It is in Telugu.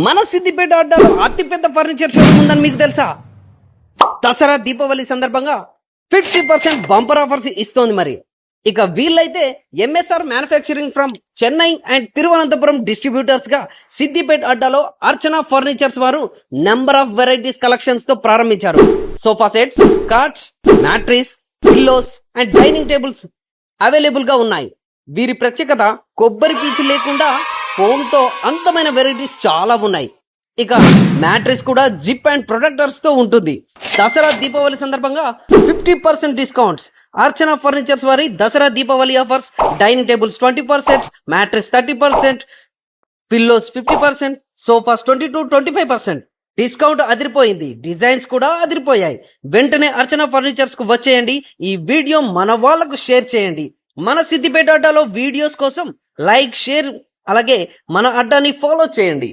మన సిద్దిపేట అడ్డాలో అతిపెద్ద ఫర్నిచర్ షోరూమ్ ఉందని మీకు తెలుసా? దసరా దీపావళి సందర్భంగా 50% బంపర్ ఆఫర్స్ ఇస్తోంది. మరి ఇక వీళ్ళైతే MSR manufacturing from Chennai and Thiruvananthapuram distributors గా సిద్దిపేట అడ్డాలో అర్చన ఫర్నిచర్స్ వారు నెంబర్ ఆఫ్ వెరైటీస్ కలెక్షన్స్ తో ప్రారంభించారు. Sofa sets, carts, mattress, pillows and dining tables available గా ఉన్నాయి. వీరి ప్రత్యేకత కొబ్బరి పీచు లేకుండా ఫోమ్ తో అందమైన వెరైటీస్ చాలా ఉన్నాయి. ఇక మ్యాట్రిస్ కూడా జిప్ అండ్ ప్రొటెక్టర్స్ తో ఉంటుంది. దసరా దీపావళి సందర్భంగా 50% డిస్కౌంట్స్. అర్చన ఫర్నిచర్స్ వారి Dasara Deepavali offers: dining tables 20%, mattress 30%, pillows 50%, sofas 20-25%. Discount అదిరిపోయింది. డిజైన్స్ కూడా అదిరిపోయాయి. వెంటనే అర్చన ఫర్నిచర్స్ కు వచ్చేయండి. ఈ వీడియో మన వాళ్ళకు షేర్ చేయండి. మన సిద్దిపేట అడ్డాలో వీడియోస్ కోసం లైక్, షేర్, అలాగే మన అడ్డాని ఫాలో చేయండి.